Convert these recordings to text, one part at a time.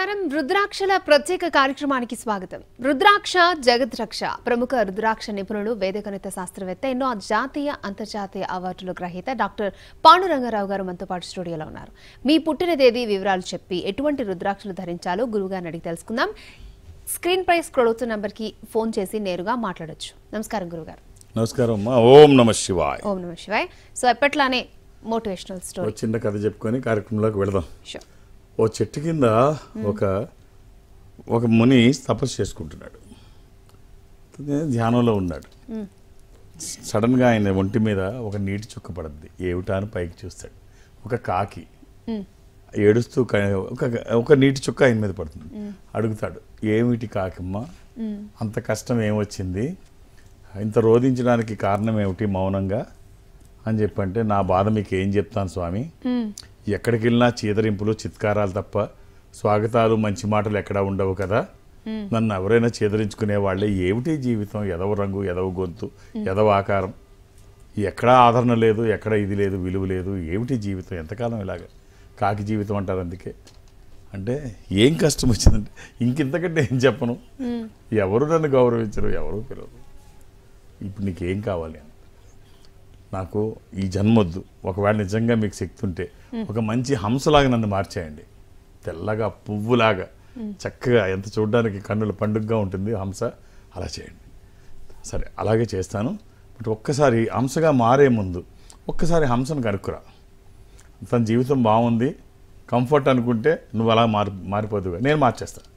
నమస్కారం రుద్రాక్షల ప్రత్యేక కార్యక్రమానికి స్వాగతం. రుద్రాక్ష జగత్ రక్ష. ప్రముఖ రుద్రాక్ష నిపుణుడు, వేదగణిత శాస్త్రవేత్త, ఎన్నో జాతీయ అంతర్జాతీయ అవార్డుల గ్రహీత డాక్టర్ పాండురంగారావు గారు మనతో పాటు స్టూడియోలో ఉన్నారు. మీ పుట్టిన తేదీ వివరాలు చెప్పి ఎటువంటి రుద్రాక్షలు ధరించాలో గురువుగారిని అడిగి తెలుసుకుందాం. స్క్రీన్ పై స్క్రోల్ అవుతున్న నంబర్కి ఫోన్ చేసి నేరుగా మాట్లాడొచ్చు. నమస్కారం గురుగారు. నమస్కారం. ఓం నమ శివాయ. ఓం నమ శివాయ. సో ఎప్పట్లానే మోటివేషనల్ స్టోరీ, చిన్న కథ చెప్పుకొని కార్యక్రమంలోకి వెళదాం. షూర్. ఓ చెట్టు కింద ఒక ముని తపస్సు చేసుకుంటున్నాడు. ధ్యానంలో ఉన్నాడు. సడన్గా ఆయన ఒంటి మీద ఒక నీటి చుక్క పడుద్ది. ఏమిటా అని పైకి చూస్తాడు. ఒక కాకి ఏడుస్తూ ఒక నీటి చుక్క ఆయన మీద పడుతుంది. అడుగుతాడు, ఏమిటి కాకిమ్మ, అంత కష్టం ఏమొచ్చింది, ఇంత రోధించడానికి కారణం ఏమిటి మౌనంగా అని చెప్పంటే, నా బాధ మీకు ఏం చెప్తాను స్వామి, ఎక్కడికి వెళ్ళినా చీదరింపులు చిత్కారాలు తప్ప స్వాగతాలు మంచి మాటలు ఎక్కడా ఉండవు కదా, నన్ను ఎవరైనా చీదరించుకునే వాళ్ళే, ఏమిటి జీవితం, ఎదవ రంగు, ఎదవ గొంతు, ఎదవ ఆకారం, ఎక్కడా ఆదరణ లేదు, ఎక్కడ ఇది లేదు, విలువ లేదు, ఏమిటి జీవితం, ఎంతకాలం ఇలాగ కాకి జీవితం అంటారు. అందుకే అంటే ఏం కష్టం వచ్చిందంటే ఇంకింతకంటే ఏం చెప్పను, ఎవరు నన్ను గౌరవించరు, ఎవరు పిలవరు, ఇప్పుడు నీకేం కావాలి, నాకు ఈ జన్మొద్దు, ఒకవేళ నిజంగా మీకు శక్తి ఉంటే ఒక మంచి హంసలాగా నన్ను మార్చేయండి, తెల్లగా పువ్వులాగా చక్కగా, ఎంత చూడడానికి కన్నుల పండుగగా ఉంటుంది హంస, అలా చేయండి. సరే అలాగే చేస్తాను, బట్ ఒక్కసారి హంసగా మారే ముందు ఒక్కసారి హంసను కనుక్కురా, తన జీవితం బాగుంది కంఫర్ట్ అనుకుంటే నువ్వు అలా మారిపోదుగా, నేను మార్చేస్తాను.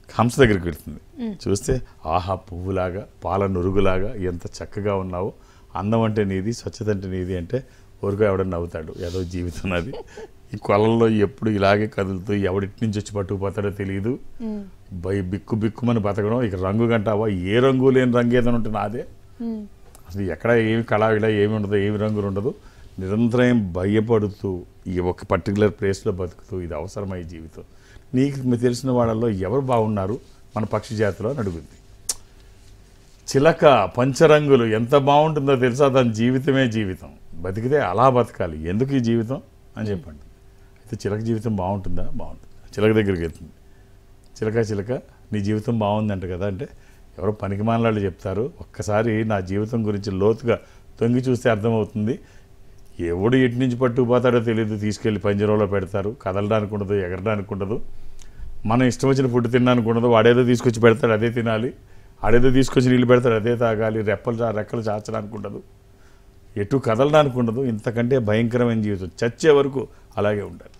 హంస దగ్గరికి వెళ్తుంది. చూస్తే ఆహా పువ్వులాగా, పాల నురుగులాగా ఎంత చక్కగా ఉన్నావు, అందం అంటే నీది, స్వచ్ఛత అంటే నీది అంటే ఊరుగా ఎవడన్నా నవ్వుతాడు, ఏదో జీవితం అది, ఈ కొలంలో ఎప్పుడు ఇలాగే కదులుతూ ఎవడిటి నుంచి వచ్చి పట్టుకుపోతాడో తెలియదు, బిక్కు బిక్కుమని బతకడం, ఇక రంగు గంటావా, ఏ రంగు లేని రంగు ఏదైనా ఉంటే నాదే, అసలు ఎక్కడ ఏమి కళావిడ ఏమి ఉండదు, ఏమి రంగులు ఉండదు, నిరంతరం భయపడుతూ ఈ ఒక పర్టికులర్ ప్లేస్లో బతుకుతూ, ఇది అవసరమా ఈ జీవితం, నీకు తెలిసిన వాళ్ళల్లో ఎవరు బాగున్నారు మన పక్షి జాతిలో అని అడుగుద్ది. చిలక పంచరంగులు ఎంత బాగుంటుందో తెలుసా, దాని జీవితమే జీవితం, బతికితే అలా బతకాలి, ఎందుకు ఈ జీవితం అని చెప్పండి. అయితే చిలక జీవితం బాగుంటుందా, బాగుంటుంది. చిలక దగ్గరికి వెళ్తుంది. చిలక నీ జీవితం బాగుందంట కదా అంటే, ఎవరో పనికిమాలినాళ్ళు చెప్తారు, ఒక్కసారి నా జీవితం గురించి లోతుగా తొంగి చూస్తే అర్థమవుతుంది, ఎవడు ఎటు నుంచి పట్టుకుపోతాడో తెలియదు, తీసుకెళ్ళి పంజరంలో పెడతారు, కదలడానికి ఉండదు, ఎగరడానికి ఉండదు, మనం ఇష్టం వచ్చిన ఫుడ్ తినడానికి ఉండదు, వాడేదో తీసుకొచ్చి పెడతాడు అదే తినాలి, ఆడేదో తీసుకొచ్చి నీళ్ళు పెడతాడు అదే తాగాలి, రెక్కలు చాచడానికి ఉండదు, ఎటు కదలడానికి ఉండదు, ఇంతకంటే భయంకరమైన జీవితం, చచ్చే వరకు అలాగే ఉండాలి.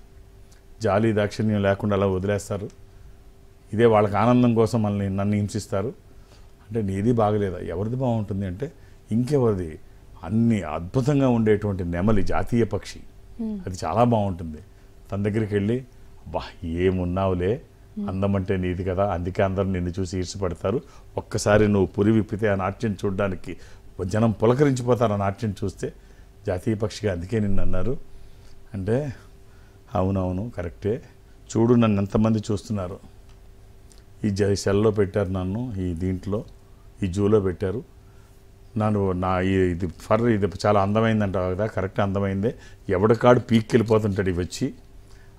జాలి దాక్షిణ్యం లేకుండా అలా వదిలేస్తారు, ఇదే వాళ్ళకి ఆనందం కోసం నన్ను హింసిస్తారు అంటే, నీది బాగలేదా, ఎవరిది బాగుంటుంది అంటే ఇంకెవరిది, అన్ని అద్భుతంగా ఉండేటువంటి నెమలి జాతీయ పక్షి, అది చాలా బాగుంటుంది. తన దగ్గరికి వెళ్ళి, బా ఏమున్నావులే, అందం అంటే నీది కదా, అందుకే అందరూ నిన్ను చూసి ఈర్షపడతారు, ఒక్కసారి నువ్వు పురి విప్పితే ఆ నాట్యం చూడడానికి జనం పులకరించిపోతారు, ఆ నాట్యం చూస్తే, జాతీయ పక్షిగా అందుకే నిన్ను అన్నారు అంటే, అవునవును కరెక్టే, చూడు నన్ను ఎంతమంది చూస్తున్నారు, ఈ సెల్లో పెట్టారు నన్ను, ఈ దీంట్లో ఈ జూలో పెట్టారు నన్ను, ఇది చాలా అందమైంది అంటావు కదా, కరెక్ట్ అందమైందే, ఎవడికాడు పీక్కి వెళ్ళిపోతుంటాడు ఇవి వచ్చి,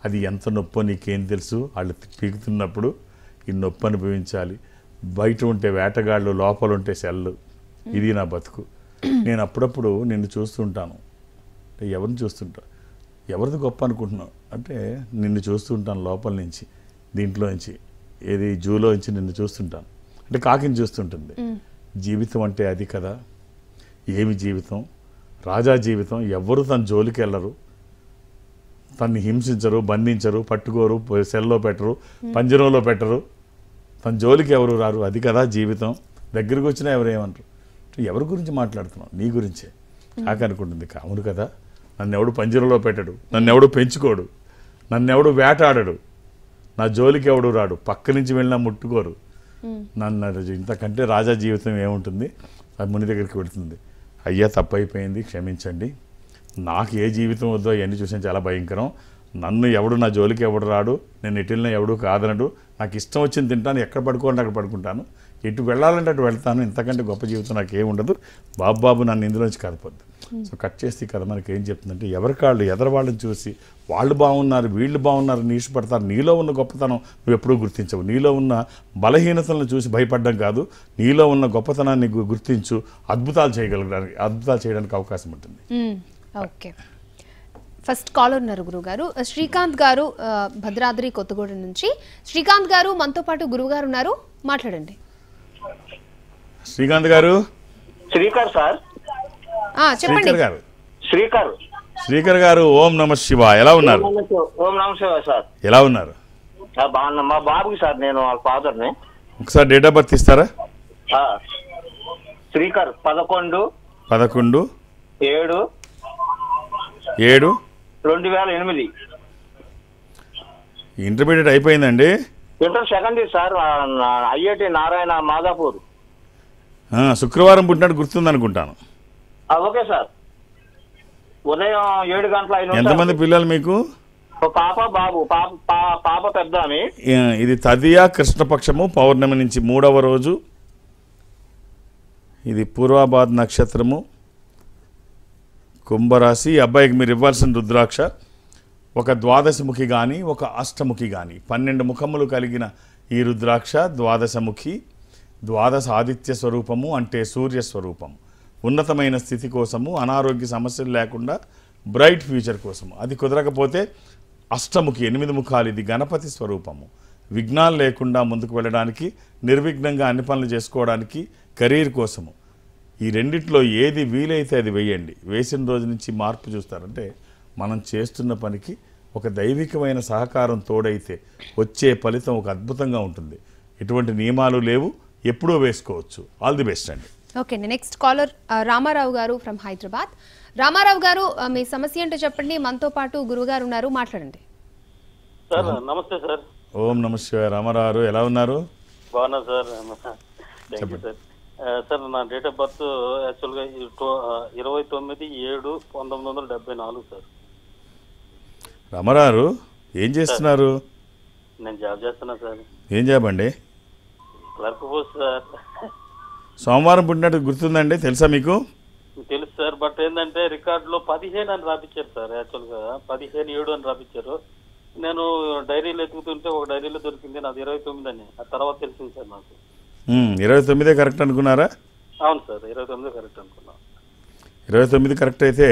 అది ఎంత నొప్పో నీకేం తెలుసు, వాళ్ళు పీకుతున్నప్పుడు ఈ నొప్పి అనుభవించాలి, బయట ఉంటే వేటగాళ్ళు, లోపల ఉంటే సెల్లు, ఇది నా బతుకు, నేను అప్పుడప్పుడు నిన్ను చూస్తుంటాను అంటే, ఎవరిని చూస్తుంటా, ఎవరిది గొప్ప అనుకుంటున్నావు అంటే, నిన్ను చూస్తుంటాను లోపల నుంచి, దీంట్లో నుంచి, ఏది జూలో నుంచి నిన్ను చూస్తుంటాను అంటే కాకిని చూస్తుంటుంది. జీవితం అంటే అది కదా, ఏమి జీవితం, రాజా జీవితం, ఎవ్వరు తన జోలికి వెళ్ళరు, తన్ని హింసించరు, బంధించరు, పట్టుకోరు, సెల్లో పెట్టరు, పంజరంలో పెట్టరు, తన జోలికి ఎవరు రారు, అది కదా జీవితం, దగ్గరికి వచ్చినా ఎవరేమంటారు, ఎవరి గురించి మాట్లాడుతున్నావు, నీ గురించే కాకి అనుకుంటుంది. అవును కదా, నన్ను ఎవడు పంజరంలో పెట్టడు, నన్ను ఎవడు పెంచుకోడు, నన్ను ఎవడు వేటాడడు, నా జోలికి ఎవడు రాడు, పక్క నుంచి వెళ్ళినా ముట్టుకోరు, నన్ను ఇంతకంటే రాజా జీవితం ఏముంటుంది. అది ముని దగ్గరికి పెడుతుంది, అయ్యా తప్పైపోయింది క్షమించండి, నాకు ఏ జీవితం వద్దో అవన్నీ చూసాను చాలా భయంకరం, నన్ను ఎవడు నా జోలికి ఎవడు రాడు, నేను ఎటు వెళ్ళినా ఎవడు కాదనడు, నాకు ఇష్టం వచ్చింది తింటాను, ఎక్కడ పడుకోవాలంటే అక్కడ పడుకుంటాను, ఎటు వెళ్ళాలంటే అటు వెళ్తాను, ఇంతకంటే గొప్ప జీవితం నాకు ఏముండదు, బాబు నన్ను ఇందులోంచి కదపొద్దు. సో కట్ చేసి కథ మనకి ఏం చెప్తుందంటే, ఎవరికాళ్ళు ఎదరవాళ్ళని చూసి వాళ్ళు బాగున్నారు వీళ్ళు బాగున్నారు నీ ఇష్టపడతారు, నీలో ఉన్న గొప్పతనం నువ్వు ఎప్పుడూ గుర్తించవు, నీలో ఉన్న బలహీనతలను చూసి భయపడడం కాదు, నీలో ఉన్న గొప్పతనాన్ని గుర్తించు, అద్భుతాలు చేయడానికి అవకాశం ఉంటుంది. ఓకే, ఫస్ట్ కాలర్ ఉన్నారు గురుగారు. శ్రీకాంత్ గారు భద్రాద్రి కొత్తగూడెం నుంచి. శ్రీకాంత్ గారు మనతో పాటు గురువు గారు ఉన్నారు, మాట్లాడండి. శ్రీకాంత్ గారు. శ్రీకర్ సార్. చెప్పండి. శ్రీకర్ గారు ఓం నమ శివ, ఎలా ఉన్నారు? ఓం నమ శివ సార్. ఎలా ఉన్నారు? బాగున్నా. మా బాబుకి సార్, నేను వాళ్ళ ఫాదర్ని. ఒకసారి డేట్ ఆఫ్ బర్త్ ఇస్తారా? శ్రీకర్ 11/7/2008. ఇంటర్మీడియట్ అయిపోయిందండి? Inter second year sir, IIT Narayana Madhapur. శుక్రవారం పుట్టినట్టు గుర్తుంది అనుకుంటాను. Okay sir. ఉదయం 7 గంటల 5 నిమిషాలు. ఎంతమంది పిల్లలు మీకు? పాప బాబు. పాప పెద్ద ఆమె. ఇది తదియా కృష్ణపక్షము పౌర్ణమి నుంచి 3వ రోజు. ఇది పూర్వాభాద్ నక్షత్రము, కుంభరాశి. ఈ అబ్బాయికి మీరు ఇవ్వాల్సిన రుద్రాక్ష ఒక ద్వాదశముఖి కానీ ఒక అష్టముఖి కానీ 12 ముఖములు కలిగిన ఈ రుద్రాక్ష ద్వాదశముఖి, ద్వాదశ ఆదిత్య స్వరూపము అంటే సూర్య స్వరూపము, ఉన్నతమైన స్థితి కోసము, అనారోగ్య సమస్యలు లేకుండా బ్రైట్ ఫ్యూచర్ కోసము. అది కుదరకపోతే అష్టముఖి 8 ముఖాలు, ఇది గణపతి స్వరూపము, విఘ్నాలు లేకుండా ముందుకు వెళ్ళడానికి, నిర్విఘ్నంగా అన్ని పనులు చేసుకోవడానికి, కెరీర్ కోసము. ఈ రెండిట్లో ఏది వీలైతే అది వేయండి. వేసిన రోజు నుంచి మార్పు చూస్తారంటే మనం చేస్తున్న పనికి ఒక దైవికమైన సహకారం తోడైతే వచ్చే ఫలితం ఒక అద్భుతంగా ఉంటుంది. ఎటువంటి నియమాలు లేవు, ఎప్పుడూ వేసుకోవచ్చు. ఆల్ ది బెస్ట్ అండి. ఓకే, నెక్స్ట్ కాలర్ రామారావు గారు ఫ్రమ్ హైదరాబాద్. రామారావు గారు, మీ సమస్య ఏంటో చెప్పండి. మనతో పాటు గురువు గారు ఉన్నారు, మాట్లాడండి. సార్ నమస్తే సార్. ఓం నమ శివాయ. రామారావు ఎలా ఉన్నారు? బాగున్నా సార్. సార్ నా డేట్ ఆఫ్ బర్త్ యాక్చువల్గా 29/7/1974 సార్. రామారావు ఏం చేస్తున్నారు? నేను జాబ్ చేస్తున్నా సార్. ఏం జాబ్ అండి? Clerk post sir. సోమవారం పుట్టినట్టు గుర్తుందండి, తెలుసా మీకు? తెలుసు సార్, బట్ ఏంటంటే రికార్డులో 15 అని రాపించారు సార్. యాక్చువల్గా 15/7 అని రాపించారు. నేను డైరీలో ఎత్తుకుతుంటే ఒక డైరీలో దొరికింది నాది 29 అని. ఆ తర్వాత తెలిసింది సార్ నాకు. 29 కరెక్ట్ అనుకున్నారా? అవును సార్, 29 కరెక్ట్ అనుకున్నాను. 29 కరెక్ట్ అయితే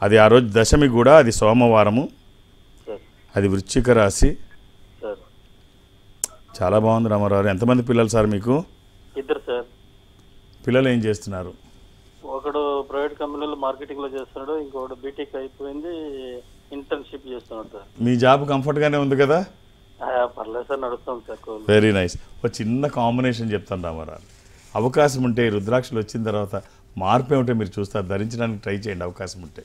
అది ఆ రోజు దశమి కూడా, అది సోమవారము, అది వృశ్చిక రాశి. చాలా బాగుంది రామారావు. ఎంతమంది పిల్లలు సార్ మీకు? 2 సార్. పిల్లలు ఏం చేస్తున్నారు? ఒకడు ప్రైవేట్ కంపెనీలో మార్కెటింగ్లో చేస్తున్నాడు, ఇంకొకడు బీటెక్ అయిపోయింది, ఇంటర్న్షిప్ చేస్తున్నాడు సార్. మీ జాబ్ కంఫర్ట్గానే ఉంది కదా? పర్లేదు సార్, నడుస్తాం సార్. Very nice. ఒక చిన్న కాంబినేషన్ చెప్తాను రామారావు. అవకాశం ఉంటే రుద్రాక్షలు వచ్చిన తర్వాత మార్పు ఏమిటో మీరు చూస్తారు, ధరించడానికి ట్రై చేయండి అవకాశం ఉంటే.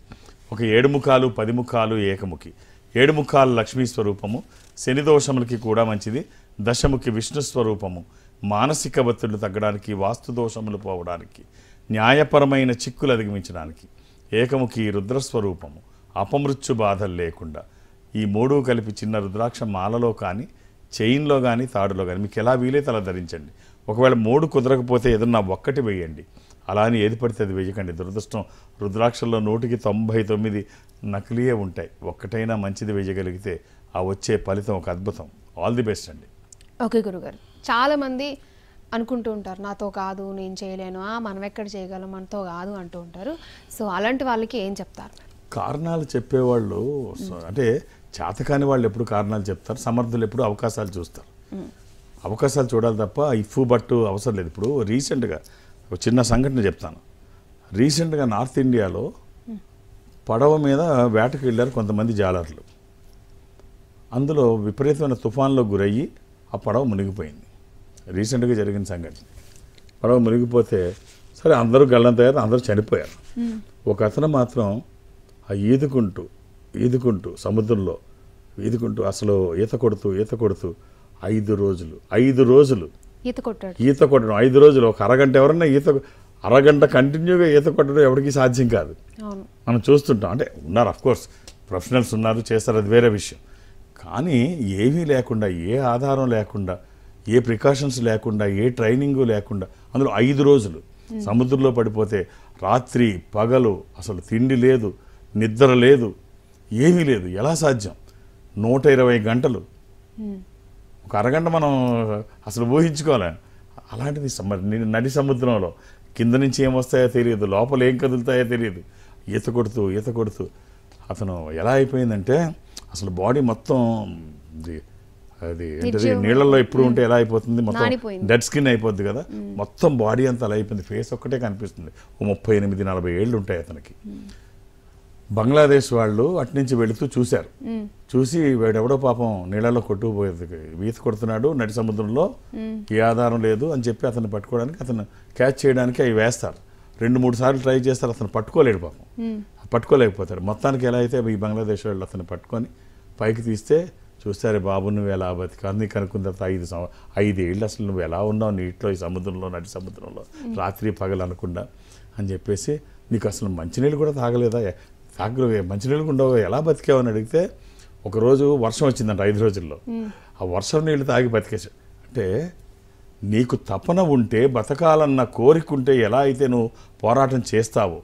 ఒక 7 ముఖాలు 10 ముఖాలు ఏకముఖి, 7 ముఖాలు లక్ష్మీ స్వరూపము, శని దోషములకి కూడా మంచిది. దశముఖి విష్ణు స్వరూపము, మానసిక ఒత్తిళ్లు తగ్గడానికి, వాస్తు దోషములు పోవడానికి, న్యాయపరమైన చిక్కులు అధిగమించడానికి. ఏకముఖి రుద్రస్వరూపము, అపమృత్యు బాధలు లేకుండా. ఈ 3 కలిపి చిన్న రుద్రాక్ష మాలలో కానీ చైన్లో కానీ తాడులో కానీ మీకు ఎలా వీలైతే అలా ధరించండి. ఒకవేళ 3 కుదరకపోతే ఏదన్నా ఒక్కటి వేయండి. అలా అని ఏది పడితే అది వేయకండి. దురదృష్టం రుద్రాక్షల్లో 100కి 99 నకిలీయే ఉంటాయి. ఒక్కటైనా మంచిది వేయగలిగితే ఆ వచ్చే ఫలితం ఒక అద్భుతం. ఆల్ ది బెస్ట్ అండి. ఓకే గురుగారు, చాలామంది అనుకుంటూ ఉంటారు నాతో కాదు, నేను చేయలేను, మనం ఎక్కడ చేయగలం, మనతో కాదు అంటూ ఉంటారు. సో అలాంటి వాళ్ళకి ఏం చెప్తారు? కారణాలు చెప్పేవాళ్ళు అంటే చేతకాని వాళ్ళు ఎప్పుడు కారణాలు చెప్తారు, సమర్థులు ఎప్పుడు అవకాశాలు చూస్తారు. అవకాశాలు చూడాలి తప్ప ఇఫ్ బట్టు అవసరం లేదు. ఇప్పుడు రీసెంట్గా ఒక చిన్న సంఘటన చెప్తాను. రీసెంట్గా నార్త్ ఇండియాలో పడవ మీద వేటకు వెళ్ళారు కొంతమంది జాలర్లు. అందులో విపరీతమైన తుఫాన్లో గురయ్యి ఆ పడవ మునిగిపోయింది. రీసెంట్గా జరిగిన సంఘటన. పడవ మునిగిపోతే సరే అందరూ గల్లంతయ్యారు, అందరూ చనిపోయారు. ఒక అతను మాత్రం ఆ ఈదుకుంటూ సముద్రంలో ఈదుకుంటూ అసలు ఈత కొడుతూ 5 రోజులు ఈత కొట్టడం. 5 రోజులు ఒక అరగంట. ఎవరన్నా అరగంట కంటిన్యూగా ఈత కొట్టడం ఎవరికి సాధ్యం కాదు. మనం చూస్తుంటాం. అంటే ఉన్నారు, అఫ్కోర్స్ ప్రొఫెషనల్స్ ఉన్నారు, చేస్తారు, అది వేరే విషయం. కానీ ఏమీ లేకుండా, ఏ ఆధారం లేకుండా, ఏ ప్రికాషన్స్ లేకుండా, ఏ ట్రైనింగు లేకుండా, అందులో 5 రోజులు సముద్రంలో పడిపోతే రాత్రి పగలు అసలు తిండి లేదు, నిద్ర లేదు, ఏమీ లేదు. ఎలా సాధ్యం? 120 గంటలు, ఒక అరగంట మనం అసలు ఊహించుకోలే. అలాంటిది నడి సముద్రంలో కింద నుంచి ఏమొస్తాయో తెలియదు, లోపల ఏం కదులుతాయో తెలియదు. ఈత కొడుతూ అతను ఎలా అయిపోయిందంటే అసలు బాడీ మొత్తం అది ఏంటది నీళ్ళల్లో ఎప్పుడు ఉంటే ఎలా అయిపోతుంది, మొత్తం డెడ్ స్కిన్ అయిపోద్ది కదా, మొత్తం బాడీ అంతా అలా అయిపోయింది. ఫేస్ ఒక్కటే కనిపిస్తుంది. ఓ 38-40 ఏళ్ళు ఉంటాయి అతనికి. బంగ్లాదేశ్ వాళ్ళు అట్నుంచి వెళుతూ చూశారు. చూసి వాడెవడో పాపం నీళ్ళలో కొట్టుకుపోయేది, ఈత కొడుతున్నాడు నడి సముద్రంలో, ఏ ఆధారం లేదు అని చెప్పి అతన్ని పట్టుకోవడానికి, అతను క్యాచ్ చేయడానికి అవి వేస్తారు. 2-3 సార్లు ట్రై చేస్తారు, అతను పట్టుకోలేడు పాపం, పట్టుకోలేకపోతాడు. మొత్తానికి ఎలా అయితే ఈ బంగ్లాదేశ్ వాళ్ళు అతను పట్టుకొని పైకి తీస్తే చూస్తే బాబు నువ్వు ఎలా బతికావు, నీకు అనుకున్న తర్వాత 5 ఏళ్ళు అసలు నువ్వు ఎలా ఉన్నావు నీటిలో, ఈ సముద్రంలో, నడి సముద్రంలో రాత్రి పగలు అనకుండా అని చెప్పేసి, నీకు అసలు మంచినీళ్ళు కూడా తాగలేదా, మంచినీళ్ళు ఉండవు, ఎలా బతికావు అని అడిగితే, ఒకరోజు వర్షం వచ్చిందంట 5 రోజుల్లో, ఆ వర్షం నీళ్ళు తాగి బతికేసాడు. అంటే నీకు తపన ఉంటే, బతకాలన్న కోరిక ఉంటే ఎలా అయితే నువ్వు పోరాటం చేస్తావో,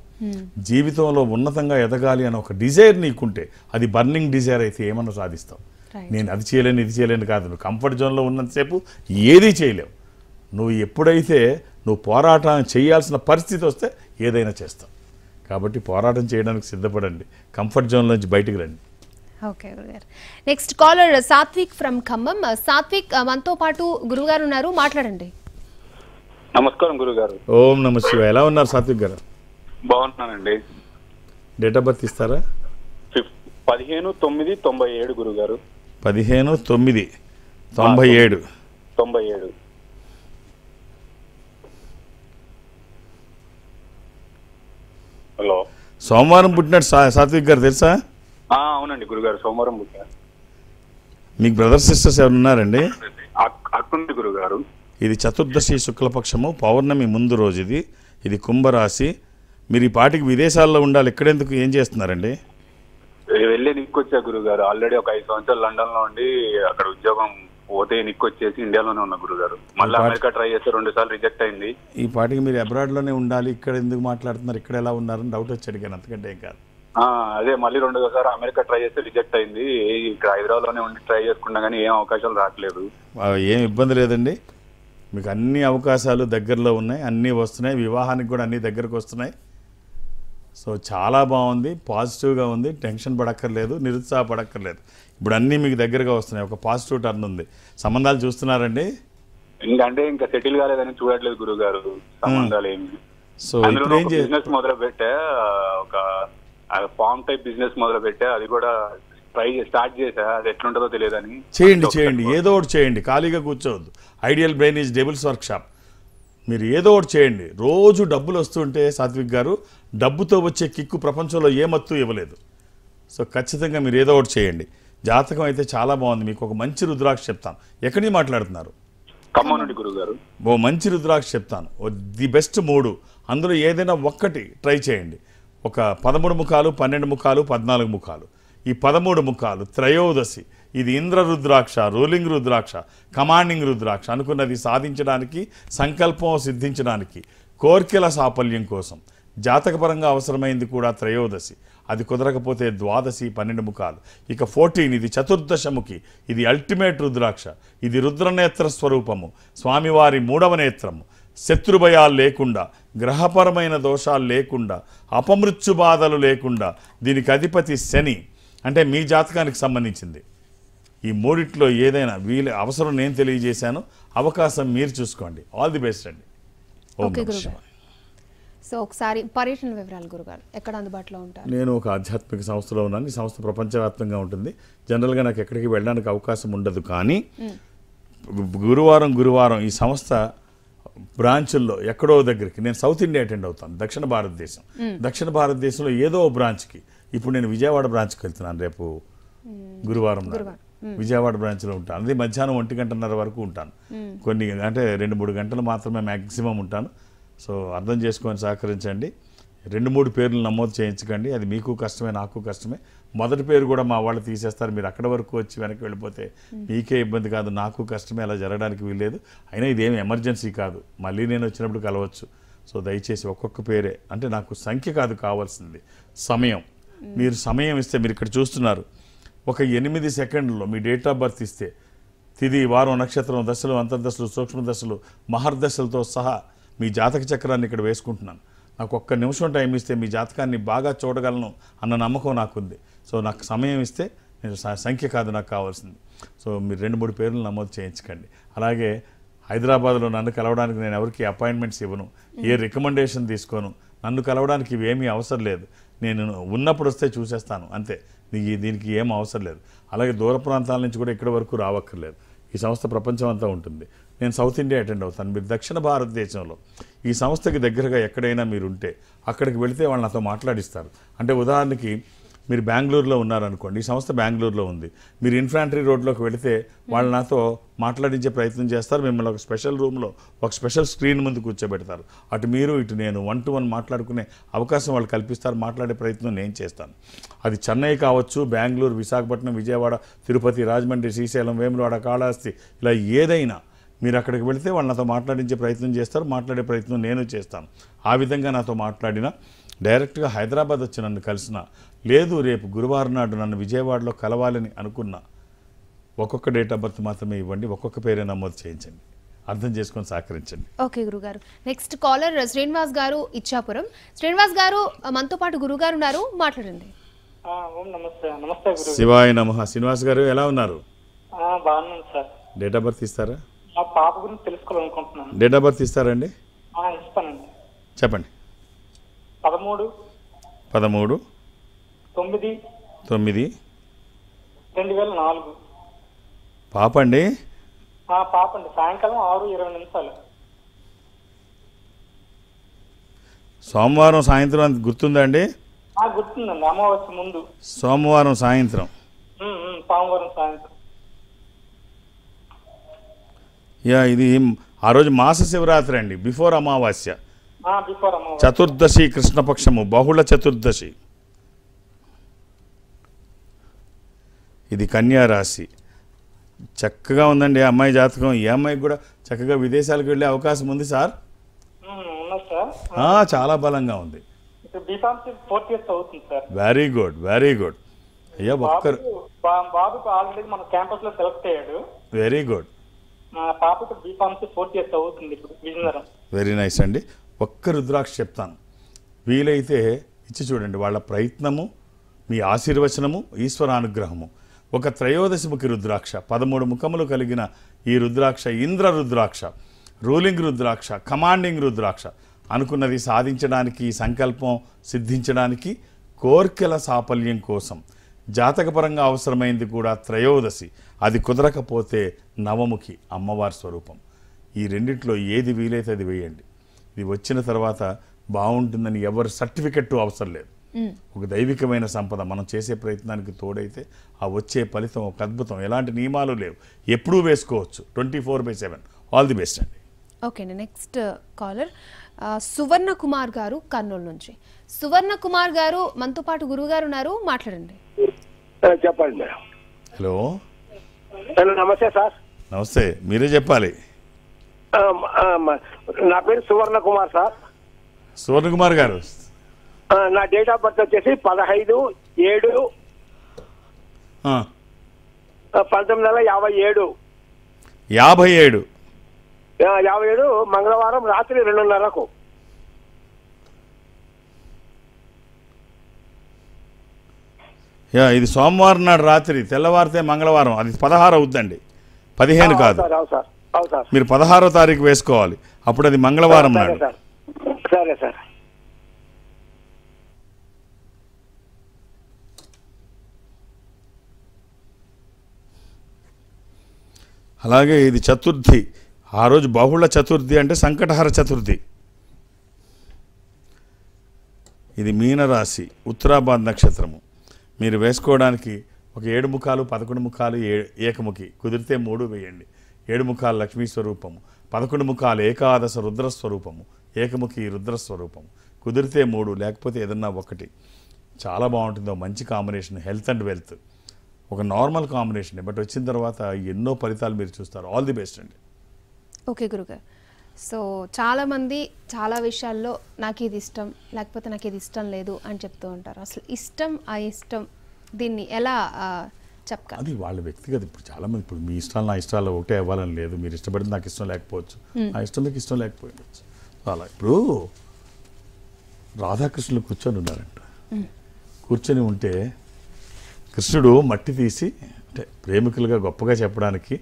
జీవితంలో ఉన్నతంగా ఎదగాలి అన్న ఒక డిజైర్ నీకుంటే, అది బర్నింగ్ డిజైర్ అయితే ఏమన్నా సాధిస్తావు. నేను అది చేయలేను ఇది చేయలేను కాదు, నువ్వు కంఫర్ట్ జోన్లో ఉన్నంతసేపు ఏదీ చేయలేవు. నువ్వు ఎప్పుడైతే నువ్వు పోరాటం చేయాల్సిన పరిస్థితి వస్తే ఏదైనా చేస్తావు. కాబట్టి పోరాటం చేయడానికి సిద్ధపడండి, కంఫర్ట్ జోన్ నుంచి బయటకు రండి. ఓకే గురుగారు. Next caller Satvik from Khammam. Satvik మనతో పాటు గురుగారు ఉన్నారు, మాట్లాడండి. నమస్కారం గురుగారు. ఓం నమ శివ. ఎలా ఉన్నారు సాత్విక్ గారు? బాగున్నానండి. డేట్ ఆఫ్ బర్త్ ఇస్తారా? 15/9/97 గురుగారు. 15/9/97. 97. హలో, సోమవారం పుట్టినట్టు సాత్విక్ గారు తెలుసా? అవునండి గురుగారు, సోమవారం పుట్టారు. మీకు బ్రదర్ సిస్టర్స్ ఎవరు ఉన్నారండి? అక్కుంది గురుగారు. ఇది చతుర్దశి శుక్లపక్షము, పౌర్ణమి ముందు రోజు. ఇది కుంభరాశి. మీరు ఈ పాటికి విదేశాల్లో ఉండాలి, ఇక్కడెందుకు, ఏం చేస్తున్నారండి? వెళ్ళి నిక్కొచ్చా గురుగారు. ఆల్రెడీ ఒక 5 సంవత్సరాలు లండన్ లో ఉండి అక్కడ ఉద్యోగం పోతే నిక్కొచ్చేసి ఇండియాలోనే ఉన్నా గురుగారు. మళ్ళీ అమెరికా ట్రై చేస్తే 2 సార్లు రిజెక్ట్ అయింది. ఈ పాటికి మీరు అబ్రాడ్ లోనే ఉండాలి, ఇక్కడ ఎందుకు మాట్లాడుతున్నారు, ఇక్కడ ఎలా ఉన్నారని డౌట్ వచ్చి అడిగాను, అంతకంటే ఏం కాదు. అదే మళ్ళీ 2సారి అమెరికా ట్రై చేస్తే రిజెక్ట్ అయింది. ఇక్కడ హైదరాబాద్ లోనే ఉండి ట్రై చేసుకున్నా కానీ ఏం అవకాశాలు రావట్లేదు. ఏం ఇబ్బంది లేదండి, మీకు అన్ని అవకాశాలు దగ్గరలో ఉన్నాయి, అన్నీ వస్తున్నాయి, వివాహానికి కూడా అన్ని దగ్గరకు వస్తున్నాయి. సో చాలా బాగుంది, పాజిటివ్గా ఉంది, టెన్షన్ పడక్కర్లేదు, నిరుత్సాహపడక్కర్లేదు. ఇప్పుడు అన్నీ మీకు దగ్గరగా వస్తున్నాయి, ఒక పాజిటివ్ టర్న్ ఉంది. సంబంధాలు చూస్తున్నారండి? ఇంకా సెటిల్ కాలేదని చూడట్లేదు గురుగారు సంబంధాలు ఏమి. సో ఇప్పుడు ఏం బిజినెస్ మొదలు పెట్టా, ఒక ఫార్మ్ టైప్ బిజినెస్ మొదలు పెట్టా, అది కూడా స్టార్ట్ చేసా, అది ఎట్లుంటుందో తెలియదని. చేయండి, ఏదో ఒకటి చేయండి, ఖాళీగా కూర్చోవద్దు. Ideal brain is devil's workshop. మీరు ఏదో ఒకటి చేయండి. రోజు డబ్బులు వస్తుంటే సాత్విక్ గారు, డబ్బుతో వచ్చే కిక్కు ప్రపంచంలో ఏ మత్తు ఇవ్వలేదు. సో ఖచ్చితంగా మీరు ఏదో ఒకటి చేయండి. జాతకం అయితే చాలా బాగుంది, మీకు ఒక మంచి రుద్రాక్ష చెప్తాను. ఎక్కడి నుంచి మాట్లాడుతున్నారు? ఖమ్మం గురుగారు. ఓ మంచి రుద్రాక్ష చెప్తాను, ది బెస్ట్ 3. అందులో ఏదైనా ఒక్కటి ట్రై చేయండి. ఒక 13 ముఖాలు, 12 ముఖాలు, 14 ముఖాలు. ఈ 13 ముఖాలు త్రయోదశి. ఇది ఇంద్ర రుద్రాక్ష, రూలింగ్ రుద్రాక్ష, కమాండింగ్ రుద్రాక్ష. అనుకున్నది సాధించడానికి, సంకల్పం సిద్ధించడానికి, కోర్కెల సాఫల్యం కోసం. జాతకపరంగా అవసరమైంది కూడా త్రయోదశి. అది కుదరకపోతే ద్వాదశి, 12 ముఖాలు. ఇక 14 ఇది చతుర్దశముఖి. ఇది అల్టిమేట్ రుద్రాక్ష. ఇది రుద్రనేత్ర స్వరూపము, స్వామివారి 3వ నేత్రము. శత్రుభయాలు లేకుండా, గ్రహపరమైన దోషాలు లేకుండా, అపమృత్యు బాధలు లేకుండా. దీనికి అధిపతి శని, అంటే మీ జాతకానికి సంబంధించింది. ఈ 3 ఏదైనా అవసరం నేను తెలియజేశాను, అవకాశం మీరు చూసుకోండి. ఆల్ ది బెస్ట్ అండి. సో ఒకసారి పర్యటన వివరాలు గురుగారు, ఎక్కడ అందుబాటులో ఉంటారు? నేను ఒక ఆధ్యాత్మిక సంస్థలో ఉన్నాను. ఈ సంస్థ ప్రపంచవ్యాప్తంగా ఉంటుంది. జనరల్గా నాకు ఎక్కడికి వెళ్ళడానికి అవకాశం ఉండదు, కానీ గురువారం ఈ సంస్థ బ్రాంచుల్లో ఎక్కడో దగ్గరికి నేను సౌత్ ఇండియా అటెండ్ అవుతాను. దక్షిణ భారతదేశంలో ఏదో బ్రాంచ్కి. ఇప్పుడు నేను విజయవాడ బ్రాంచ్కి వెళ్తున్నాను, రేపు గురువారం విజయవాడ బ్రాంచ్లో ఉంటాను. అది మధ్యాహ్నం 1:30 వరకు ఉంటాను. అంటే 2-3 గంటలు మాత్రమే మ్యాక్సిమం ఉంటాను. సో అర్థం చేసుకొని సహకరించండి. 2-3 పేర్లు నమోదు చేయించకండి. అది మీకు కష్టమే, నాకు కష్టమే. మొదటి పేరు కూడా మా వాళ్ళు తీసేస్తారు. మీరు అక్కడ వరకు వచ్చి వెనక్కి వెళ్ళిపోతే మీకే ఇబ్బంది కాదు, నాకు కష్టమే. అలా జరగడానికి వీల్లేదు. అయినా ఇదేమి ఎమర్జెన్సీ కాదు, మళ్ళీ నేను వచ్చినప్పుడు కలవచ్చు. సో దయచేసి ఒక్కొక్క పేరే, అంటే నాకు సంఖ్య కాదు కావాల్సింది, సమయం. మీరు సమయం ఇస్తే, మీరు ఇక్కడ చూస్తున్నారు, ఒక 8 సెకండ్లలో మీ డేట్ ఆఫ్ బర్త్ ఇస్తే తిది, వారం, నక్షత్రం, దశలు, అంతర్దశలు, సూక్ష్మ దశలు, మహర్దశలతో సహా మీ జాతక చక్రాన్ని ఇక్కడ వేసుకుంటున్నాను. నాకు ఒక్క నిమిషం టైం ఇస్తే మీ జాతకాన్ని బాగా చూడగలను అన్న నమ్మకం నాకుంది. సో నాకు సమయం ఇస్తే, నేను సంఖ్య కాదు నాకు కావాల్సింది. సో మీరు 2-3 పేర్లు నమోదు చేయించకండి. అలాగే హైదరాబాద్లో నన్ను కలవడానికి నేను ఎవరికి అపాయింట్మెంట్స్ ఇవ్వను, ఏ రికమెండేషన్ తీసుకోను. నన్ను కలవడానికి ఇవేమీ అవసరం లేదు. నేను ఉన్నప్పుడు వస్తే చూసేస్తాను అంతే. దీనికి ఏం అవసరం లేదు. అలాగే దూర ప్రాంతాల నుంచి కూడా ఇక్కడ వరకు రావక్కర్లేదు. ఈ సంస్థ ప్రపంచం అంతా ఉంటుంది. నేను సౌత్ ఇండియా అటెండ్ అవుతాను. మీరు దక్షిణ భారతదేశంలో ఈ సంస్థకి దగ్గరగా ఎక్కడైనా మీరు ఉంటే అక్కడికి వెళితే వాళ్ళు నాతో మాట్లాడిస్తారు. అంటే ఉదాహరణకి మీరు బెంగళూరులో ఉన్నారనుకోండి, ఈ సంస్థ బెంగళూరులో ఉంది, మీరు ఇన్ఫాంట్రీ రోడ్లోకి వెళితే వాళ్ళు నాతో మాట్లాడించే ప్రయత్నం చేస్తారు. మిమ్మల్ని ఒక స్పెషల్ రూమ్లో ఒక స్పెషల్ స్క్రీన్ ముందు కూర్చోబెడతారు. అటు మీరు ఇటు నేను 1-to-1 మాట్లాడుకునే అవకాశం వాళ్ళు కల్పిస్తారు. మాట్లాడే ప్రయత్నం నేను చేస్తాను. అది చెన్నై కావచ్చు, బెంగళూరు, విశాఖపట్నం, విజయవాడ, తిరుపతి, రాజమండ్రి, శ్రీశైలం, వేములవాడ, కాళహస్తి, ఇలా ఏదైనా మీరు అక్కడికి వెళితే వాళ్ళు నాతో మాట్లాడించే ప్రయత్నం చేస్తారు. మాట్లాడే ప్రయత్నం నేను చేస్తాను. ఆ విధంగా నాతో మాట్లాడినా, డైరెక్ట్గా హైదరాబాద్ వచ్చి నన్ను కలిసిన, లేదు రేపు గురువారం నాడు నన్ను విజయవాడలో కలవాలని అనుకున్నా, ఒక్కొక్క డేట్ ఆఫ్ బర్త్ మాత్రమే ఇవ్వండి, ఒక్కొక్క పేరే నమోదు చేయించండి. అర్థం చేసుకొని సహకరించండి. ఓకే గురుగారు. నెక్స్ట్ కాలర్ శ్రీనివాస్ గారు, ఇచ్చాపురం. శ్రీనివాస్ గారు, మనతో పాటు గురుగారు ఉన్నారు, మాట్లాడండి. నమస్తే శివాయ నమః. శ్రీనివాస్ గారు ఎలా ఉన్నారు? బాగున్నాను సార్. డేట్ ఆఫ్ బర్త్ ఇస్తారా? మా పాప గురించి తెలుసుకోవాలనుకుంటున్నాను. డేట్ ఆఫ్ బర్త్ ఇస్తారండి? ఇస్తానండి. చెప్పండి. 13/9/2004. పాప అండి? పాప అండి. సాయంకాలం 6:20. సోమవారం సాయంత్రం గుర్తుందా అండి? గుర్తుందండి. అమావాస్య ముందు సోమవారం సాయంత్రం. సోమవారం సాయంత్రం. ఇది ఆ రోజు మాస శివరాత్రి అండి, బిఫోర్ అమావాస్య, బిఫోర్ అమావాస్య, చతుర్దశి, కృష్ణపక్షము, బహుళ చతుర్దశి. ఇది కన్యా రాశి. చక్కగా ఉందండి అమ్మాయి జాతకం. ఈ అమ్మాయికి కూడా చక్కగా విదేశాలకు వెళ్ళే అవకాశం ఉంది సార్. చాలా బలంగా ఉంది. Very good, very good. అయ్యా ఒక్కరు బాబుకు ఆల్రెడీ మన క్యాంపస్ లో సెలెక్ట్ అయ్యాడు. Very good. పాపకు బీఫార్మసీ 4th year అవుతుంది ఇప్పుడు విజయనగరం. వెరీ నైస్ అండి. ఒక్క రుద్రాక్ష చెప్తాను, వీలైతే ఇచ్చి చూడండి. వాళ్ళ ప్రయత్నము, మీ ఆశీర్వచనము, ఈశ్వరానుగ్రహము. ఒక త్రయోదశముఖి రుద్రాక్ష, 13 ముఖములు కలిగిన ఈ రుద్రాక్ష ఇంద్ర రుద్రాక్ష, రూలింగ్ రుద్రాక్ష, కమాండింగ్ రుద్రాక్ష. అనుకున్నది సాధించడానికి, సంకల్పం సిద్ధించడానికి, కోర్కెల సాఫల్యం కోసం జాతకపరంగా అవసరమైంది కూడా త్రయోదశి. అది కుదరకపోతే నవముఖి, అమ్మవారి స్వరూపం. ఈ రెండిట్లో ఏది వీలైతే అది వేయండి. ఇది వచ్చిన తర్వాత బాగుంటుందని ఎవరు సర్టిఫికెట్ అవసరం లేదు. ఒక దైవికమైన సంపద మనం చేసే ప్రయత్నానికి తోడైతే ఆ వచ్చే ఫలితం ఒక అద్భుతం. ఎలాంటి నియమాలు లేవు, ఎప్పుడూ వేసుకోవచ్చు. 24/7. ఆల్ ది బెస్ట్ అండి. ఓకే అండి. నెక్స్ట్ కాలర్ సువర్ణ కుమార్ గారు, కర్నూలు నుంచి. సువర్ణ కుమార్ గారు, మనతో పాటు గురువు గారు ఉన్నారు, మాట్లాడండి. చెప్పండి. హలో. నమస్తే సార్. నమస్తే, మీరే చెప్పాలి. నా పేరు సువర్ణ కుమార్ సార్. సువర్ణ కుమార్ గారు, నా డేట్ ఆఫ్ బర్త్ వచ్చేసి 15/7/1957. 57 మంగళవారం రాత్రి 2:30కు. ఇది సోమవారం నాడు రాత్రి, తెల్లవారితే మంగళవారం. అది 16 అవుతుందండి, 15 కాదు. మీరు 16వ తారీఖు వేసుకోవాలి, అప్పుడు అది మంగళవారం నాడు. సరే సార్. అలాగే ఇది చతుర్థి. ఆ రోజు బహుళ చతుర్థి అంటే సంకటహర చతుర్థి. ఇది మీనరాశి, ఉత్తరాభాద్ నక్షత్రము. మీరు వేసుకోవడానికి ఒక 7 ముఖాలు, 11 ముఖాలు, ఏకముఖి, కుదిరితే 3 వేయండి. 7 ముఖాలు లక్ష్మీ స్వరూపము, 11 ముఖాలు ఏకాదశ రుద్రస్వరూపము, ఏకముఖి రుద్రస్వరూపము. కుదిరితే 3 లేకపోతే ఏదన్నా ఒకటి చాలా బాగుంటుంది. మంచి కాంబినేషన్, హెల్త్ అండ్ వెల్త్, ఒక నార్మల్ కాంబినేషన్. బట్ వచ్చిన తర్వాత ఎన్నో ఫలితాలు మీరు చూస్తారు. ఆల్ ది బెస్ట్ అండి. ఓకే గురుగారు. సో చాలామంది చాలా విషయాల్లో నాకు ఇది ఇష్టం లేకపోతే నాకు ఇది ఇష్టం లేదు అని చెప్తూ ఉంటారు. అసలు ఇష్టం ఇష్టం దీన్ని ఎలా చెప్పగలరు? అది వాళ్ళ వ్యక్తిగత. ఇప్పుడు చాలామంది ఇప్పుడు మీ ఇష్టాలు నా ఇష్టాలు ఒకటే అవ్వాలని లేదు. మీరు ఇష్టపడింది నాకు ఇష్టం లేకపోవచ్చు, నా ఇష్టం మీకు ఇష్టం లేకపోవచ్చు. అలా ఇప్పుడు రాధాకృష్ణులు కూర్చొని ఉన్నారంట. కూర్చొని ఉంటే కృష్ణుడు మట్టి తీసి అంటే ప్రేమికులుగా గొప్పగా చెప్పడానికి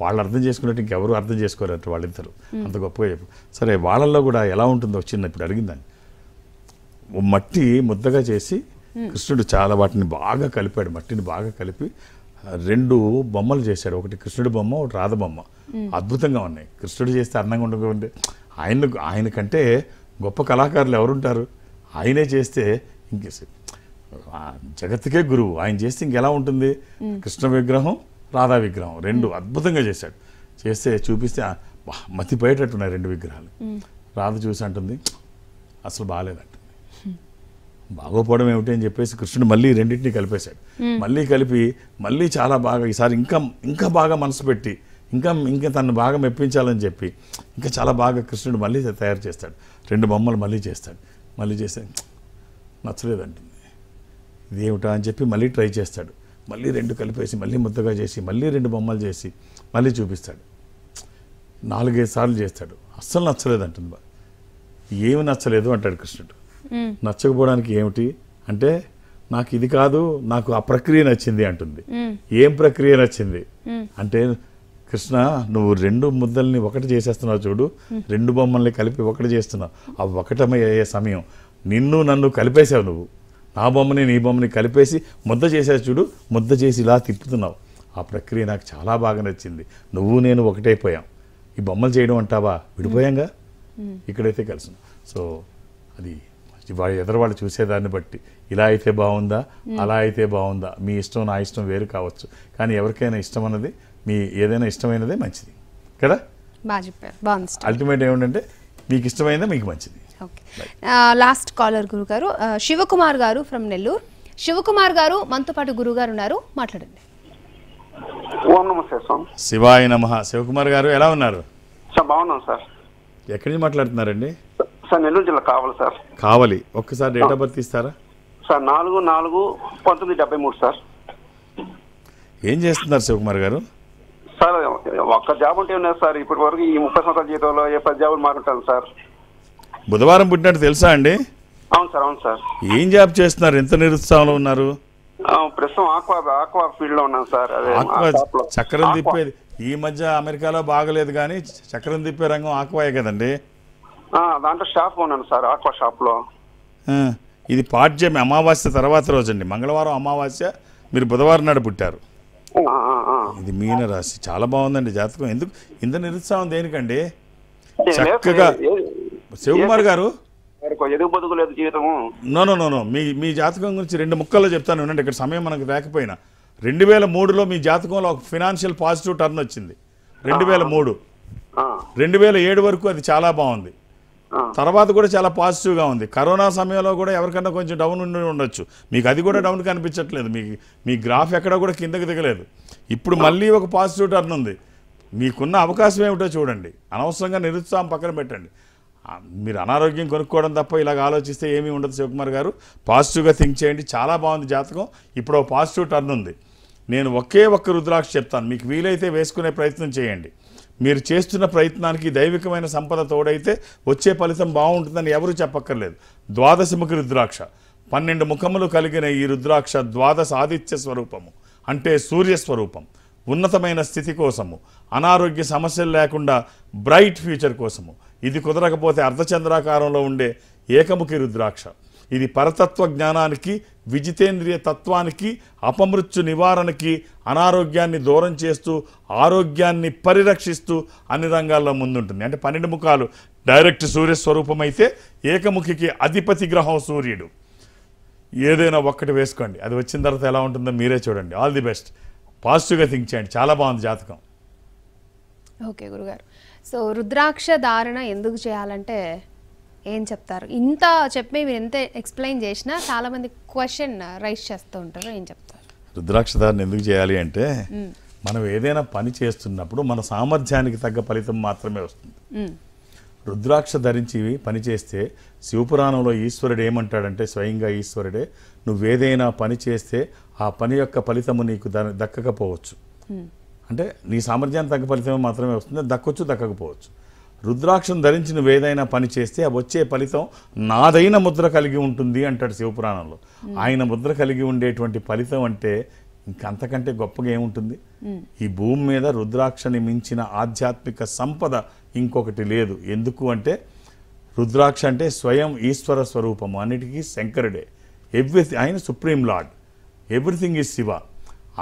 వాళ్ళు అర్థం చేసుకున్నట్టు ఇంకెవరు అర్థం చేసుకోలేరు వాళ్ళిద్దరు, అంత గొప్పగా చెప్పు. సరే వాళ్ళల్లో కూడా ఎలా ఉంటుందో చిన్న ఇప్పుడు అడిగిందని మట్టి ముద్దగా చేసి కృష్ణుడు చాలా వాటిని బాగా కలిపాడు. మట్టిని బాగా కలిపి 2 బొమ్మలు చేశాడు. ఒకటి కృష్ణుడి బొమ్మ, ఒకటి రాధ బొమ్మ. అద్భుతంగా ఉన్నాయి. కృష్ణుడు చేస్తే అందంగా ఉండకుంటే ఆయనకంటే గొప్ప కళాకారులు ఎవరుంటారు? ఆయనే చేస్తే ఇంకే జగత్తుకే గురువు. ఆయన చేస్తే ఇంకెలా ఉంటుంది? కృష్ణ విగ్రహం, రాధా విగ్రహం 2 అద్భుతంగా చేశాడు. చేస్తే చూపిస్తే మతిపోయేటట్టున్నాయి 2 విగ్రహాలు. రాధ చూసి అంటుంది అసలు బాగాలేదంటుంది. బాగోపోవడం ఏమిటి అని చెప్పేసి కృష్ణుడు మళ్ళీ రెండింటినీ కలిపేశాడు. మళ్ళీ కలిపి మళ్ళీ చాలా బాగా ఈసారి ఇంకా బాగా మనసు పెట్టి ఇంకా తను బాగా మెప్పించాలని చెప్పి ఇంకా చాలా బాగా కృష్ణుడు మళ్ళీ తయారు చేస్తాడు. 2 బొమ్మలు మళ్ళీ చేస్తాడు. మళ్ళీ చేస్తే నచ్చలేదంటుంది. ఇదేమిటా అని చెప్పి మళ్ళీ ట్రై చేస్తాడు. మళ్ళీ 2 కలిపేసి మళ్ళీ ముద్దగా చేసి మళ్ళీ 2 బొమ్మలు చేసి మళ్ళీ చూపిస్తాడు. 4-5 సార్లు చేస్తాడు. అస్సలు నచ్చలేదంటుంది. ఏమి నచ్చలేదు అంటాడు కృష్ణుడు. నచ్చకపోవడానికి ఏమిటి అంటే నాకు ఇది కాదు, నాకు ఆ ప్రక్రియ నచ్చింది అంటుంది. ఏం ప్రక్రియ నచ్చింది అంటే కృష్ణ నువ్వు 2 ముద్దల్ని ఒకటి చేసేస్తున్నావు చూడు, 2 బొమ్మల్ని కలిపి ఒకటి చేస్తున్నావు. ఆ ఒకటమయ్యే సమయం నిన్ను నన్ను కలిపేసావు. నువ్వు నా బొమ్మని నీ బొమ్మని కలిపేసి ముద్ద చేసావు చూడు, ముద్ద చేసి ఇలా తిప్పుతున్నావు. ఆ ప్రక్రియ నాకు చాలా బాగా నచ్చింది. నువ్వు నేను ఒకటైపోయాం. ఈ బొమ్మలు చేయడం అంటావా, విడిపోయాంగా, ఇక్కడైతే కలిసి. సో అది ఎదరవాళ్ళు చూసేదాన్ని బట్టి ఇలా అయితే బాగుందా, అలా అయితే బాగుందా, మీ ఇష్టం నా ఇష్టం వేరు కావచ్చు, కానీ ఎవరికైనా ఇష్టం అన్నది మీ ఏదైనా ఇష్టమైనదే మంచిది కదా. బాగా చెప్పారు. బాగుంది. అల్టిమేట్ ఏమిటంటే మీకు ఇష్టమైనదే మీకు మంచిది. ఓకే, లాస్ట్ కాలర్ గురుగారు శివకుమార్ గారు ఫ్రమ్ నెల్లూరు. శివకుమార్ గారు మనతో పాటు గురుగారు ఉన్నారు, మాట్లాడండి. ఓం నమస్తే స్వామి. శివాయ నమః. శివకుమార్ గారు ఎలా ఉన్నారు? సార్ బాగున్నాం సార్. ఎక్కడి నుంచి మాట్లాడుతున్నారండి? సార్ నెల్లూరు జిల్లా కావాలి సార్. కావాలి. ఒక్కసారి డేట్ ఆఫ్ బర్త్ ఇస్తారా? Sir 4/4/1973 sir. ఏం చేస్తున్నారు శివకుమార్ గారు? సార్ ఒక్క జాబ్ ఉంటే ఉన్నది సార్. ఇప్పటి వరకు ఈ 30 సంవత్సరాల జీతంలో 10 జాబులు మారుంటాను సార్. బుధవారం పుట్టినట్టు తెలుసా అండి? అవును సార్. అవును సార్. ఏం జాబ్ చేస్తున్నారు? ఎంత నిరుత్సాహంలో ఉన్నారు? ప్రస్తుతం ఆక్వా ఫీల్డ్ లో ఉన్నాను సార్. ఆక్వా చక్రం తిప్పేది ఈ మధ్య అమెరికాలో బాగలేదు, కానీ చక్రం తిప్పే రంగం ఆక్వాయే కదండి. దాంట్లో షాప్ ఉన్నాను సార్, ఆక్వా షాప్ లో. ఇది పాడ్యమి అమావాస్య తర్వాత రోజు అండి. మంగళవారం అమావాస్య, మీరు బుధవారం నాడు పుట్టారు. ఇది మీన రాశి. చాలా బాగుందండి జాతకం. ఎందుకు ఇంత నిరుత్సాహం దేనికండి? చక్కగా శివకుమార్ గారు ఎదుగు బతుకు లేదు జీవితము. నో మీ జాతకం గురించి 2 ముక్కల్లో చెప్తాను వినండి. ఇక్కడ సమయం మనకు లేకపోయినా 2003లో మీ జాతకంలో ఒక ఫినాన్షియల్ పాజిటివ్ టర్న్ వచ్చింది. 2003 2007 వరకు అది చాలా బాగుంది. తర్వాత కూడా చాలా పాజిటివ్గా ఉంది. కరోనా సమయంలో కూడా ఎవరికన్నా కొంచెం డౌన్ ఉండి ఉండొచ్చు. మీకు అది కూడా డౌన్ కనిపించట్లేదు. మీ గ్రాఫ్ ఎక్కడ కూడా కిందకి దిగలేదు. ఇప్పుడు మళ్ళీ ఒక పాజిటివ్ టర్న్ ఉంది. మీకున్న అవకాశం ఏమిటో చూడండి. అనవసరంగా నిరుత్సాహం పక్కన పెట్టండి. మీరు అనారోగ్యం కొనుక్కోవడం తప్ప ఇలాగ ఆలోచిస్తే ఏమీ ఉండదు శివకుమార్ గారు. పాజిటివ్గా థింక్ చేయండి. చాలా బాగుంది జాతకం. ఇప్పుడు ఒక పాజిటివ్ టర్న్ ఉంది. నేను ఒకే ఒక్క రుద్రాక్ష చెప్తాను, మీకు వీలైతే వేసుకునే ప్రయత్నం చేయండి. మీరు చేస్తున్న ప్రయత్నానికి దైవికమైన సంపద తోడైతే వచ్చే ఫలితం బాగుంటుందని ఎవరూ చెప్పక్కర్లేదు. 12 ముఖి రుద్రాక్ష, 12 ముఖములు కలిగిన ఈ రుద్రాక్ష 12 ఆదిత్య స్వరూపము, అంటే సూర్యస్వరూపం. ఉన్నతమైన స్థితి కోసము, అనారోగ్య సమస్యలు లేకుండా బ్రైట్ ఫ్యూచర్ కోసము. ఇది కుదరకపోతే అర్ధచంద్రాకారంలో ఉండే ఏకముఖి రుద్రాక్ష. ఇది పరతత్వ జ్ఞానానికి, విజితేంద్రియ తత్వానికి, అపమృత్యు నివారణకి, అనారోగ్యాన్ని దూరం చేస్తూ ఆరోగ్యాన్ని పరిరక్షిస్తూ అన్ని రంగాల్లో ముందుంటుంది. అంటే 12 ముఖాలు డైరెక్ట్ సూర్యస్వరూపం అయితే, ఏకముఖికి అధిపతి గ్రహం సూర్యుడు. ఏదైనా ఒక్కటి వేసుకోండి. అది వచ్చిన తర్వాత ఎలా ఉంటుందో మీరే చూడండి. All the best. పాజిటివ్గా థింక్ చేయండి. చాలా బాగుంది జాతకం. ఓకే గురుగారు. సో రుద్రాక్ష ధారణ ఎందుకు చేయాలంటే ఏం చెప్తారు? ఇంత చెప్పి మీరు ఎంత ఎక్స్ప్లెయిన్ చేసినా చాలా మంది క్వశ్చన్ రైజ్ చేస్తూ ఉంటారు, ఏం చెప్తారు? రుద్రాక్ష ధారణ ఎందుకు చేయాలి అంటే మనం ఏదైనా పని చేస్తున్నప్పుడు మన సామర్థ్యానికి తగ్గ ఫలితం మాత్రమే వస్తుంది. రుద్రాక్ష ధరించి పని చేస్తే శివపురాణంలో ఈశ్వరుడు ఏమంటాడంటే, స్వయంగా ఈశ్వరుడే, నువ్వేదైనా పని చేస్తే ఆ పని యొక్క ఫలితము నీకు దక్కకపోవచ్చు. అంటే నీ సామర్థ్యానికి తగ్గ ఫలితం మాత్రమే వస్తుంది, దక్కొచ్చు దక్కకపోవచ్చు. రుద్రాక్షను ధరించి నువ్వు ఏదైనా పని చేస్తే ఆ వచ్చే ఫలితం నాదైన ముద్ర కలిగి ఉంటుంది అంటాడు శివపురాణంలో. ఆయన ముద్ర కలిగి ఉండేటువంటి ఫలితం అంటే ఇంకంతకంటే గొప్పగా ఏముంటుంది? ఈ భూమి మీద రుద్రాక్షని మించిన ఆధ్యాత్మిక సంపద ఇంకొకటి లేదు. ఎందుకు అంటే రుద్రాక్ష అంటే స్వయం ఈశ్వర స్వరూపము, అన్నిటికీ శంకరుడే. ఆయన supreme lord, everything is Shiva.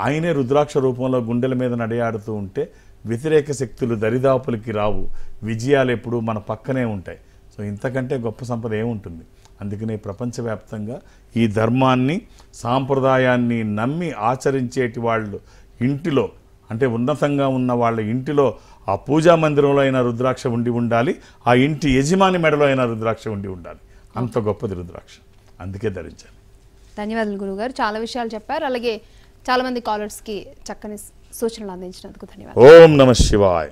ఆయనే రుద్రాక్ష రూపంలో గుండెల మీద నడయాడుతూ ఉంటే వ్యతిరేక శక్తులు దరిదాపులకి రావు, విజయాలు ఎప్పుడు మన పక్కనే ఉంటాయి. సో ఇంతకంటే గొప్ప సంపద ఏముంటుంది? అందుకనే ప్రపంచవ్యాప్తంగా ఈ ధర్మాన్ని, సాంప్రదాయాన్ని నమ్మి ఆచరించేటి వాళ్ళు ఇంటిలో, అంటే ఉన్నతంగా ఉన్న వాళ్ళ ఇంటిలో ఆ పూజా మందిరంలో అయినా రుద్రాక్ష ఉండాలి, ఆ ఇంటి యజమాని మెడలో అయినా రుద్రాక్ష ఉండాలి. అంత గొప్పది రుద్రాక్ష, అందుకే ధరించాలి. ధన్యవాదాలు గురుగారు, చాలా విషయాలు చెప్పారు. అలాగే చాలా మంది కాలర్స్కి చక్కని సూచనలు అందించినందుకు ధన్యవాదాలు. ఓం నమః శివాయ.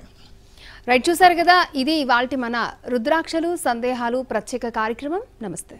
రైట్, చూసారు కదా, ఇది ఇవాల్టి మన రుద్రాక్షలు సందేహాలు ప్రత్యేక కార్యక్రమం. నమస్తే.